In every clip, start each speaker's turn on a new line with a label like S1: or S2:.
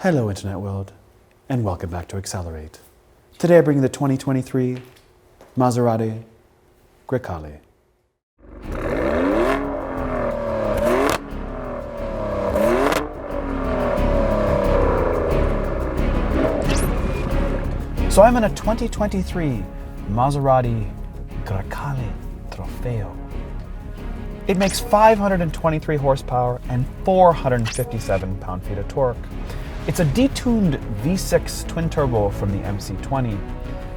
S1: Hello Internet world, and welcome back to Accelerate. Today I bring you the 2023 Maserati Grecale. So I'm in a 2023 Maserati Grecale Trofeo. It makes 523 horsepower and 457 pound-feet of torque. It's a detuned V6 twin-turbo from the MC20.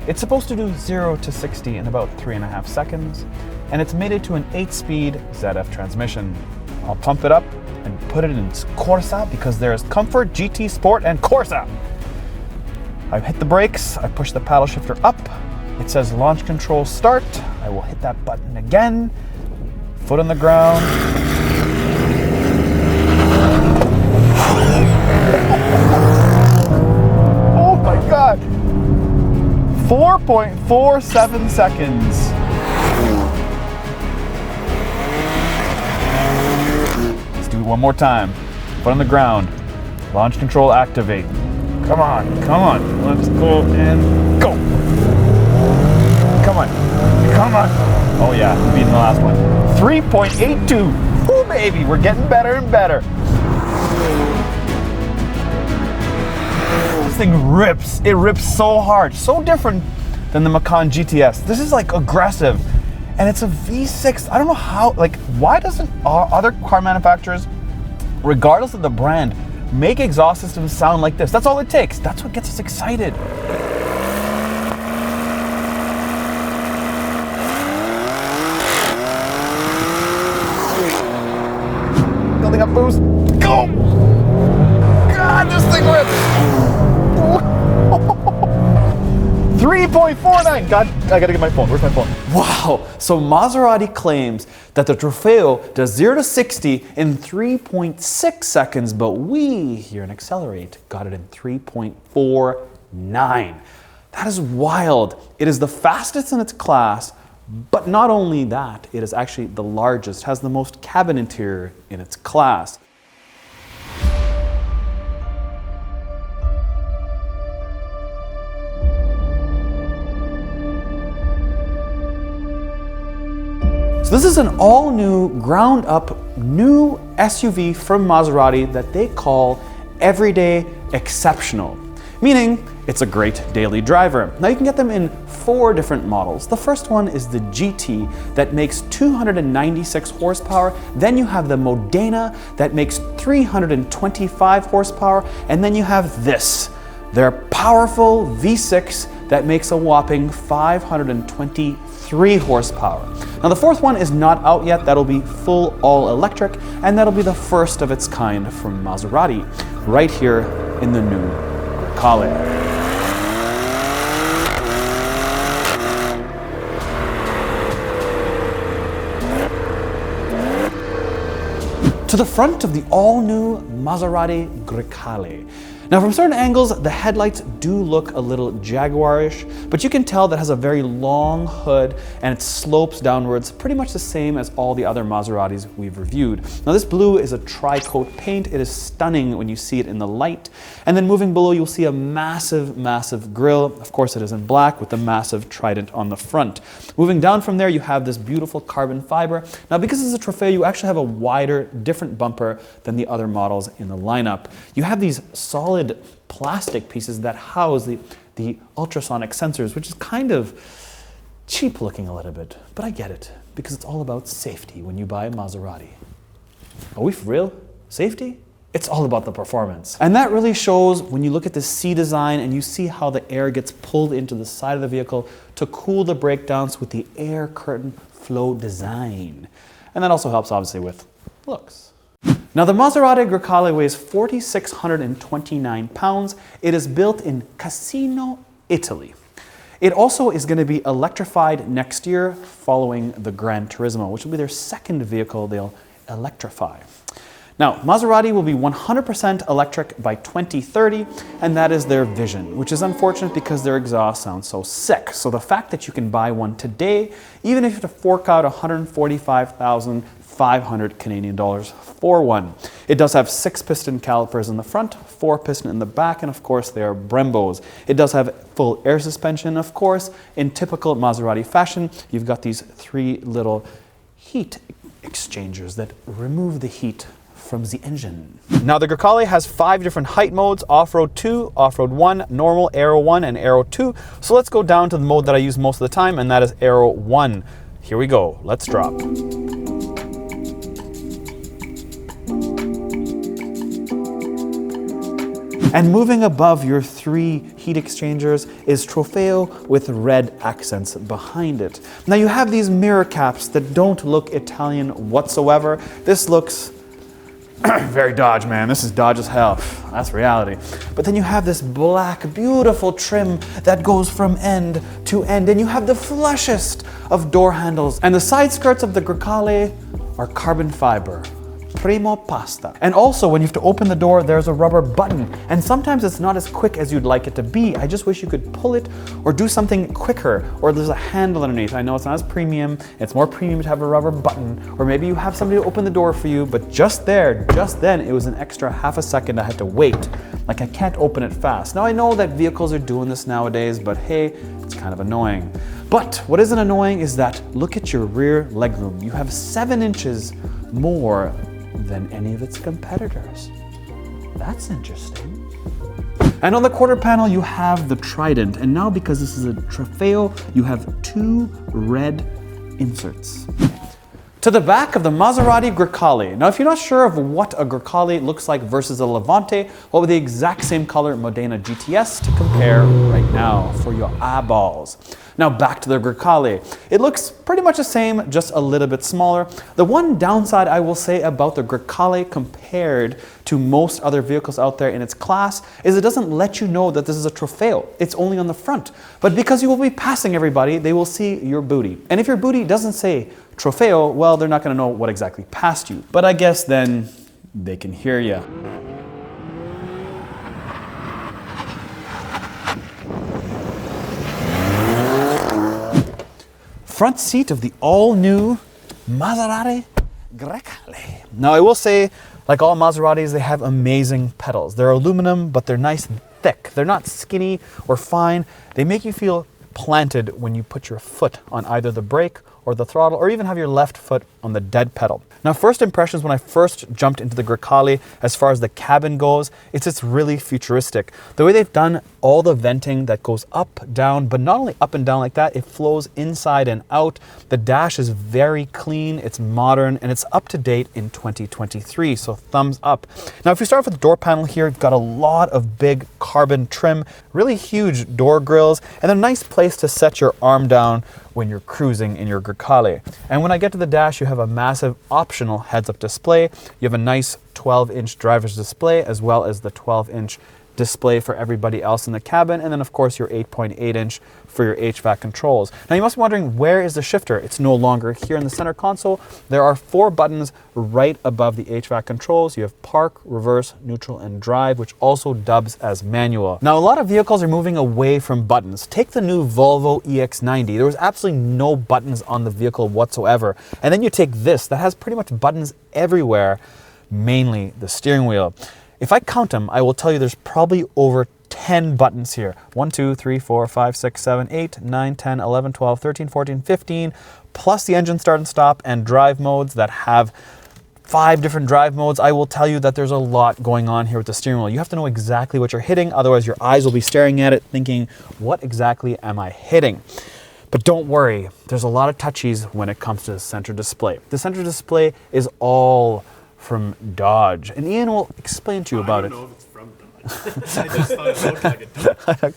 S1: It's supposed to do 0 to 60 in about 3.5 seconds, and it's mated to an 8-speed ZF transmission. I'll pump it up and put it in Corsa because there is comfort, GT, Sport, and Corsa. I hit the brakes, I push the paddle shifter up, it says launch control start, I will hit that button again, foot on the ground. Oh my God! 4.47 seconds. Let's do it one more time. Foot on the ground. Launch control activate. Come on, come on. Let's go and go. Come on, come on. Oh yeah, beating the last one. 3.82. Ooh, baby, we're getting better and better. This thing rips. It rips so hard. So different than the Macan GTS. This is like aggressive. And it's a V6. I don't know how, why doesn't other car manufacturers, regardless of the brand, make exhaust systems sound like this? That's all it takes. That's what gets us excited. Building up boost. Go! God, this thing rips! 3.49! God, I gotta get my phone. Where's my phone? Wow! So Maserati claims that the Trofeo does 0 to 60 in 3.6 seconds, but we here in Accelerate got it in 3.49. That is wild. It is the fastest in its class, but not only that, it is actually the largest, has the most cabin interior in its class. So this is an all-new, ground-up, new SUV from Maserati that they call Everyday Exceptional, meaning it's a great daily driver. Now you can get them in 4 different models. The first one is the GT that makes 296 horsepower. Then you have the Modena that makes 325 horsepower. And then you have this, their powerful V6 that makes a whopping 523 horsepower. Now the 4th one is not out yet. That'll be full all electric, and that'll be the first of its kind from Maserati, right here in the new Grecale. To the front of the all-new Maserati Grecale. Now from certain angles, the headlights do look a little Jaguar-ish, but you can tell that it has a very long hood and it slopes downwards, pretty much the same as all the other Maseratis we've reviewed. Now this blue is a tri-coat paint. It is stunning when you see it in the light. And then moving below, you'll see a massive, massive grille. Of course, it is in black with the massive trident on the front. Moving down from there, you have this beautiful carbon fiber. Now because it's a Trofeo, you actually have a wider, different bumper than the other models in the lineup. You have these solid plastic pieces that house the ultrasonic sensors, which is kind of cheap looking a little bit, but I get it because it's all about safety when you buy a Maserati. Are we for real? Safety? It's all about the performance. And that really shows when you look at the C design and you see how the air gets pulled into the side of the vehicle to cool the breakdowns with the air curtain flow design. And that also helps obviously with looks. Now the Maserati Grecale weighs 4,629 pounds. It is built in Cassino, Italy. It also is going to be electrified next year following the Gran Turismo, which will be their 2nd vehicle they'll electrify. Now, Maserati will be 100% electric by 2030, and that is their vision, which is unfortunate because their exhaust sounds so sick. So the fact that you can buy one today, even if you have to fork out 145,500 Canadian dollars for one. It does have 6-piston calipers in the front, 4-piston in the back, and of course they are Brembos. It does have full air suspension, of course. In typical Maserati fashion, you've got these 3 little heat exchangers that remove the heat from the engine. Now the Grecale has 5 different height modes: off-road 2, off-road 1, normal, aero 1, and aero 2. So let's go down to the mode that I use most of the time, and that is aero 1. Here we go, let's drop. And moving above your 3 heat exchangers is Trofeo with red accents behind it. Now you have these mirror caps that don't look Italian whatsoever. This looks very Dodge, man. This is Dodge as hell. That's reality. But then you have this black, beautiful trim that goes from end to end, and you have the flushest of door handles. And the side skirts of the Grecale are carbon fiber. Primo pasta. And also, when you have to open the door, there's a rubber button. And sometimes it's not as quick as you'd like it to be. I just wish you could pull it or do something quicker. Or there's a handle underneath. I know it's not as premium. It's more premium to have a rubber button. Or maybe you have somebody to open the door for you, but just then, it was an extra half a second I had to wait. Like, I can't open it fast. Now, I know that vehicles are doing this nowadays, but hey, it's kind of annoying. But what isn't annoying is that look at your rear legroom. You have 7 inches more than any of its competitors. That's interesting. And on the quarter panel, you have the Trident. And now, because this is a Trofeo, you have 2 red inserts. To the back of the Maserati Grecale. Now, if you're not sure of what a Grecale looks like versus a Levante, well, with the exact same color Modena GTS to compare right now for your eyeballs. Now back to the Grecale. It looks pretty much the same, just a little bit smaller. The one downside I will say about the Grecale compared to most other vehicles out there in its class is it doesn't let you know that this is a Trofeo. It's only on the front. But because you will be passing everybody, they will see your booty. And if your booty doesn't say Trofeo, well, they're not going to know what exactly passed you. But I guess then they can hear you. Front seat of the all-new Maserati Grecale. Now I will say, like all Maseratis, they have amazing pedals. They're aluminum, but they're nice and thick. They're not skinny or fine. They make you feel planted when you put your foot on either the brake or the throttle, or even have your left foot on the dead pedal. Now, first impressions when I first jumped into the Grecale, as far as the cabin goes, it's really futuristic. The way they've done all the venting that goes up, down, but not only up and down like that, it flows inside and out. The dash is very clean, it's modern, and it's up to date in 2023, so thumbs up. Now, if we start with the door panel here, you've got a lot of big carbon trim, really huge door grills, and a nice place to set your arm down when you're cruising in your Grecale. And when I get to the dash, you have a massive optional heads-up display. You have a nice 12-inch driver's display, as well as the 12-inch display for everybody else in the cabin, and then of course your 8.8-inch for your HVAC controls. Now you must be wondering, where is the shifter? It's no longer here in the center console. There are 4 buttons right above the HVAC controls. You have park, reverse, neutral, and drive, which also dubs as manual. Now a lot of vehicles are moving away from buttons. Take the new Volvo EX90. There was absolutely no buttons on the vehicle whatsoever. And then you take this, that has pretty much buttons everywhere, mainly the steering wheel. If I count them, I will tell you there's probably over 10 buttons here. 1, 2, 3, 4, 5, 6, 7, 8, 9, 10, 11, 12, 13, 14, 15, plus the engine start and stop and drive modes that have 5 different drive modes. I will tell you that there's a lot going on here with the steering wheel. You have to know exactly what you're hitting, otherwise your eyes will be staring at it thinking, what exactly am I hitting? But don't worry, there's a lot of touchies when it comes to the center display. The center display is all from Dodge, and Ian will explain to you about it. I don't know if it's from Dodge. I just thought it looked like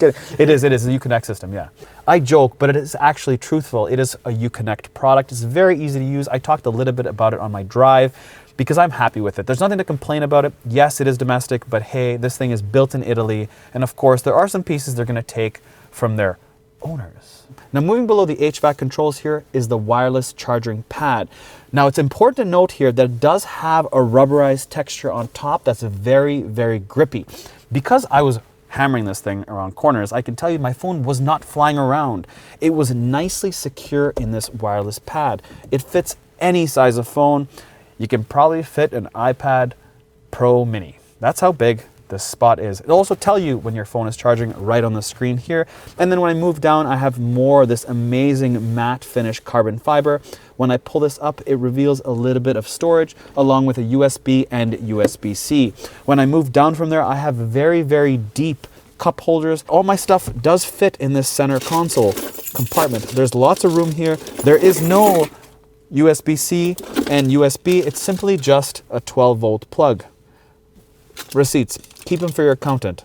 S1: it. It is a Uconnect system, yeah. I joke, but it is actually truthful. It is a Uconnect product. It's very easy to use. I talked a little bit about it on my drive because I'm happy with it. There's nothing to complain about it. Yes, it is domestic, but hey, this thing is built in Italy, and of course, there are some pieces they're going to take from their owners. Now moving below the HVAC controls here is the wireless charging pad. Now it's important to note here that it does have a rubberized texture on top that's very, very grippy. Because I was hammering this thing around corners, I can tell you my phone was not flying around. It was nicely secure in this wireless pad. It fits any size of phone. You can probably fit an iPad Pro Mini. That's how big this spot is. It'll also tell you when your phone is charging right on the screen here. And then when I move down, I have more of this amazing matte finish carbon fiber. When I pull this up, it reveals a little bit of storage along with a USB and USB-C. When I move down from there, I have very, very deep cup holders. All my stuff does fit in this center console compartment. There's lots of room here. There is no USB-C and USB. It's simply just a 12-volt plug. Receipts. Keep them for your accountant.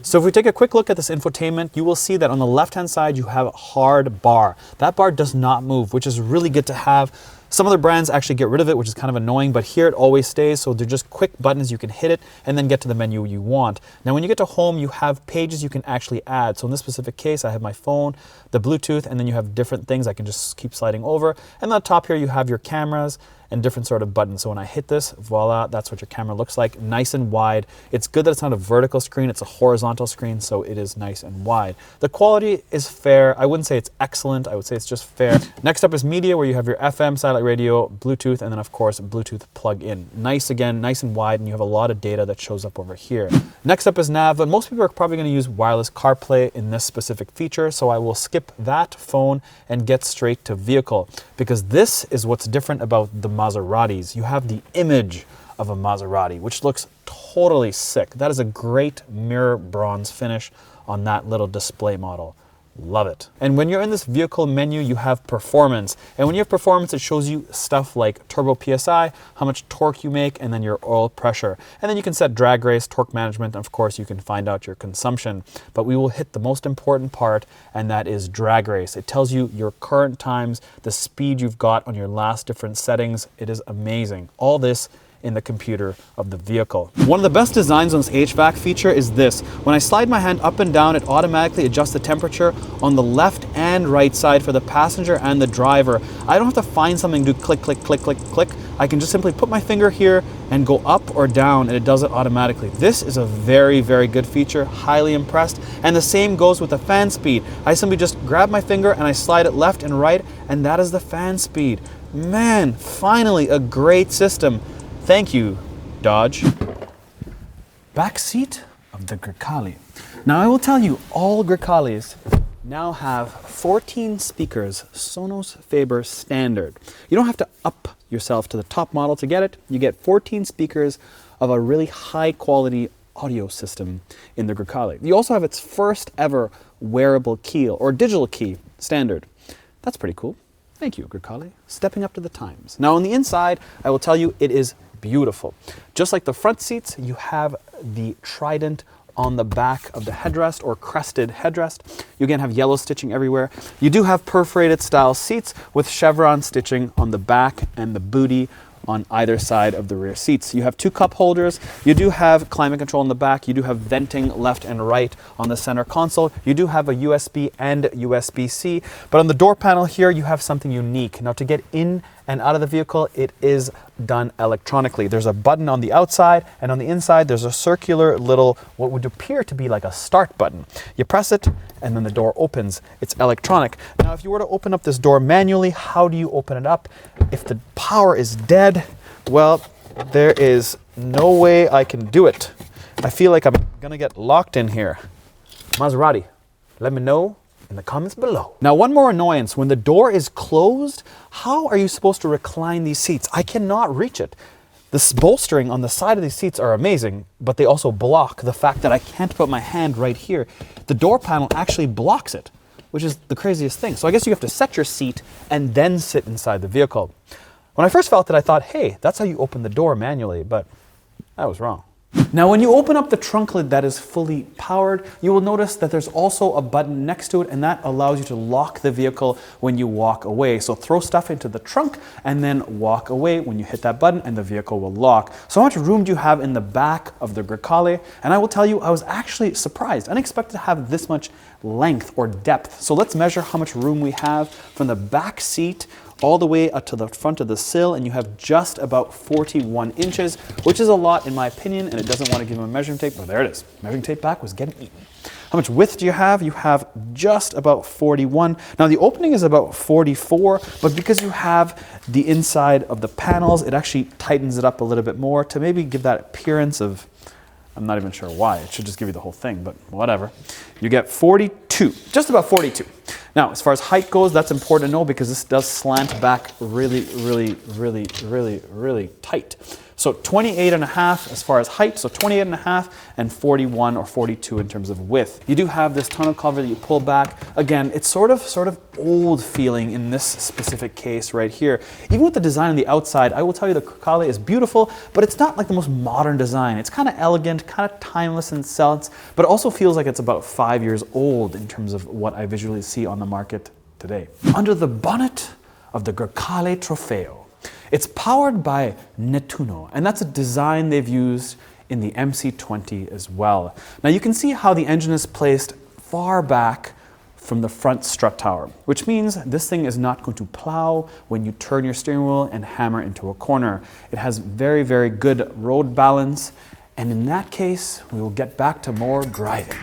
S1: So if we take a quick look at this infotainment, you will see that on the left-hand side, you have a hard bar. That bar does not move, which is really good to have. Some other brands actually get rid of it, which is kind of annoying, but here it always stays. So they're just quick buttons. You can hit it and then get to the menu you want. Now, when you get to home, you have pages you can actually add. So in this specific case, I have my phone, the Bluetooth, and then you have different things I can just keep sliding over. And on the top here, you have your cameras and different sort of buttons. So when I hit this, voila, that's what your camera looks like, nice and wide. It's good that it's not a vertical screen, it's a horizontal screen, so it is nice and wide. The quality is fair. I wouldn't say it's excellent, I would say it's just fair. Next up is media, where you have your FM, satellite radio, Bluetooth, and then of course, Bluetooth plug-in. Nice again, nice and wide, and you have a lot of data that shows up over here. Next up is nav, but most people are probably gonna use wireless CarPlay in this specific feature, so I will skip that phone and get straight to vehicle, because this is what's different about the Maseratis. You have the image of a Maserati, which looks totally sick. That is a great mirror bronze finish on that little display model. Love it. And when you're in this vehicle menu, you have performance. And when you have performance, it shows you stuff like turbo PSI, how much torque you make, and then your oil pressure. And then you can set drag race, torque management, and of course you can find out your consumption. But we will hit the most important part, and that is drag race. It tells you your current times, the speed you've got on your last different settings. It is amazing. All this in the computer of the vehicle. One of the best designs on this HVAC feature is this. When I slide my hand up and down, it automatically adjusts the temperature on the left and right side for the passenger and the driver. I don't have to find something to do click, click, click, click, click. I can just simply put my finger here and go up or down, and it does it automatically. This is a very, very good feature, highly impressed. And the same goes with the fan speed. I simply just grab my finger and I slide it left and right, and that is the fan speed. Man, finally a great system. Thank you, Dodge. Back seat of the Grecale. Now I will tell you, all Grecales now have 14 speakers, Sonos Faber standard. You don't have to up yourself to the top model to get it. You get 14 speakers of a really high quality audio system in the Grecale. You also have its first ever wearable key or digital key standard. That's pretty cool. Thank you, Grecale. Stepping up to the times. Now on the inside, I will tell you, it is beautiful. Just like the front seats, you have the trident on the back of the headrest, or crested headrest. You again have yellow stitching everywhere. You do have perforated style seats with chevron stitching on the back and the booty on either side of the rear seats. You have two cup holders. You do have climate control in the back. You do have venting left and right on the center console. You do have a USB and USB-C, but on the door panel here, you have something unique. Now to get in and out of the vehicle, it is done electronically. There's a button on the outside, and on the inside, there's a circular little, what would appear to be like a start button. You press it, and then the door opens. It's electronic. Now, if you were to open up this door manually, how do you open it up? If the power is dead, well, there is no way I can do it. I feel like I'm gonna get locked in here. Maserati, let me know in the comments below. Now, one more annoyance. When the door is closed, how are you supposed to recline these seats? I cannot reach it. This bolstering on the side of these seats are amazing, but they also block the fact that I can't put my hand right here. The door panel actually blocks it, which is the craziest thing. So I guess you have to set your seat and then sit inside the vehicle. When I first felt it, I thought, hey, that's how you open the door manually, but I was wrong. Now, when you open up the trunk lid that is fully powered, you will notice that there's also a button next to it, and that allows you to lock the vehicle when you walk away. So throw stuff into the trunk and then walk away when you hit that button and the vehicle will lock. So how much room do you have in the back of the Grecale? And I will tell you, I was actually surprised. I didn't expect to have this much length or depth. So let's measure how much room we have from the back seat all the way up to the front of the sill, and you have just about 41 inches, which is a lot in my opinion, and it doesn't want to give him a measuring tape, but there it is. Measuring tape back was getting eaten. How much width do you have? You have just about 41. Now the opening is about 44, but because you have the inside of the panels, it actually tightens it up a little bit more to maybe give that appearance of, I'm not even sure why, it should just give you the whole thing, but whatever. You get 42, just about 42. Now, as far as height goes, that's important to know because this does slant back really tight. So 28 and a half as far as height, so 28 and a half and 41 or 42 in terms of width. You do have this tonneau cover that you pull back. Again, it's sort of old feeling in this specific case right here. Even with the design on the outside, I will tell you the Grecale is beautiful, but it's not like the most modern design. It's kind of elegant, kind of timeless in sense, but it also feels like it's about 5 years old in terms of what I visually see on the market today. Under the bonnet of the Grecale Trofeo, it's powered by detuned, and that's a design they've used in the MC20 as well. Now you can see how the engine is placed far back from the front strut tower, which means this thing is not going to plow when you turn your steering wheel and hammer into a corner. It has very good road balance, and in that case, we will get back to more driving.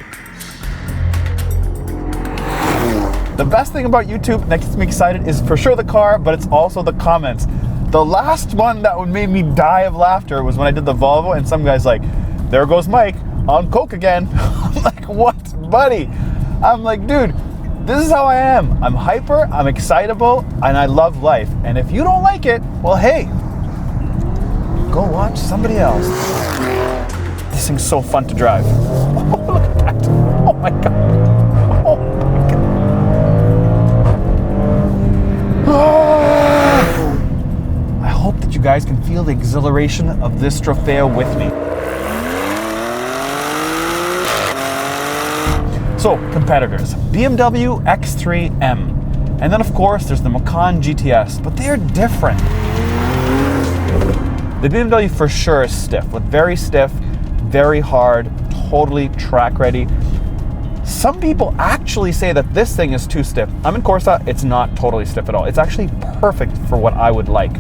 S1: The best thing about YouTube that gets me excited is for sure the car, but it's also the comments. The last one that made me die of laughter was when I did the Volvo and some guy's like, there goes Mike on coke again. I'm like, what, buddy? I'm like, dude, this is how I am. I'm hyper, I'm excitable, and I love life. And if you don't like it, well, hey, go watch somebody else. This thing's so fun to drive. Oh, look at that. Oh my God. Oh my God. I hope that you guys can feel the exhilaration of this Trofeo with me. So, competitors, BMW X3M, and then of course there's the Macan GTS, but they're different. The BMW for sure is stiff, very stiff, very hard, totally track ready. Some people actually say that this thing is too stiff. I'm in Corsa, it's not totally stiff at all. It's actually perfect for what I would like.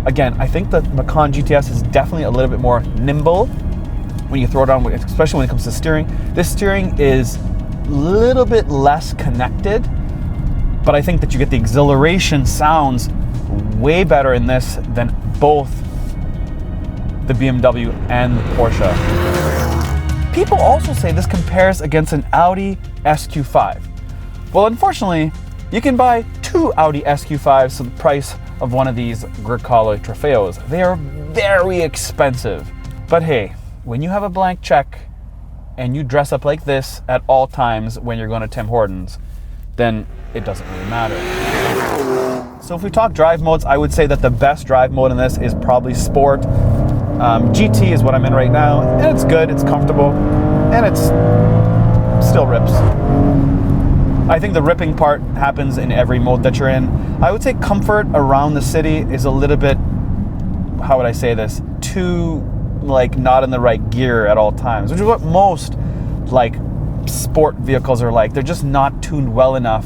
S1: Again, I think the Macan GTS is definitely a little bit more nimble when you throw it on, especially when it comes to steering. This steering is a little bit less connected, but I think that you get the exhilaration sounds way better in this than both the BMW and the Porsche. People also say this compares against an Audi SQ5. Well, unfortunately, you can buy two Audi SQ5s for the price of one of these Grecale Trofeos. They are very expensive. But hey, when you have a blank check and you dress up like this at all times when you're going to Tim Hortons, then it doesn't really matter. So if we talk drive modes, I would say that the best drive mode in this is probably Sport. GT is what I'm in right now, and it's good, it's comfortable, and it's still rips. I think the ripping part happens in every mode that you're in. I would say comfort around the city is a little bit, how would I say this, too like not in the right gear at all times, which is what most like sport vehicles are like. They're just not tuned well enough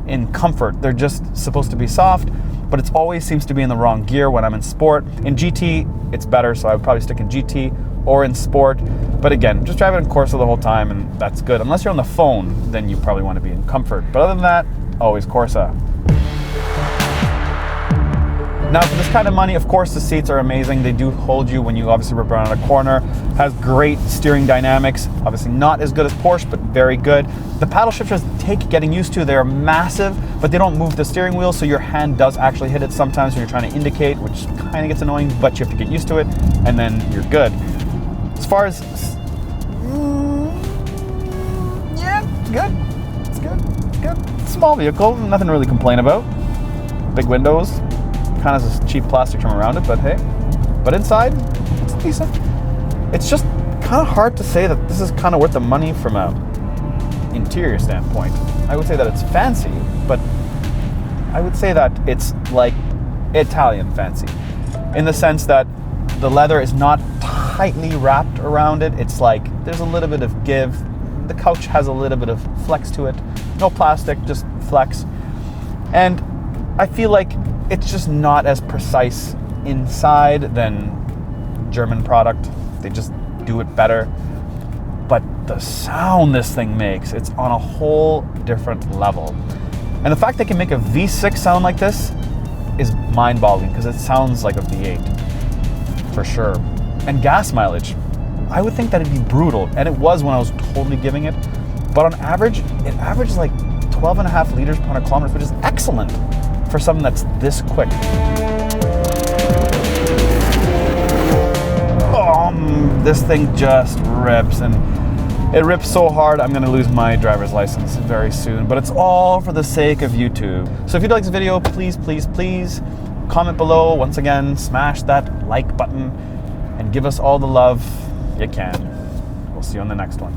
S1: in comfort. They're just supposed to be soft, but it always seems to be in the wrong gear when I'm in sport. In GT, it's better, so I would probably stick in GT or in sport. But again, just drive it in Corsa the whole time, and that's good. Unless you're on the phone, then you probably want to be in comfort. But other than that, always Corsa. Now, for this kind of money, of course, the seats are amazing. They do hold you when you obviously rip around a corner. Has great steering dynamics. Obviously not as good as Porsche, but very good. The paddle shifters take getting used to. They're massive, but they don't move the steering wheel, so your hand does actually hit it sometimes when you're trying to indicate, which kind of gets annoying, but you have to get used to it, and then you're good. As far as, yeah, good. It's good. It's good. Small vehicle, nothing to really complain about. Big windows. Kind of a cheap plastic trim around it, but hey. But inside, it's decent. It's just kind of hard to say that this is kind of worth the money from a interior standpoint. I would say that it's fancy, but I would say that it's like Italian fancy, in the sense that the leather is not tightly wrapped around it. It's like there's a little bit of give. The couch has a little bit of flex to it. No plastic, just flex. And I feel like it's just not as precise inside than German product. They just do it better. But the sound this thing makes, it's on a whole different level. And the fact they can make a V6 sound like this is mind-boggling, because it sounds like a V8 for sure. And gas mileage, I would think that it'd be brutal, and it was when I was totally giving it. But on average, it averages like 12.5 liters per 100 kilometers, which is excellent for something that's this quick. This thing just rips, and it rips so hard I'm gonna lose my driver's license very soon, but it's all for the sake of YouTube. So if you like this video, please, please, please comment below. Once again, smash that like button and give us all the love you can. We'll see you on the next one.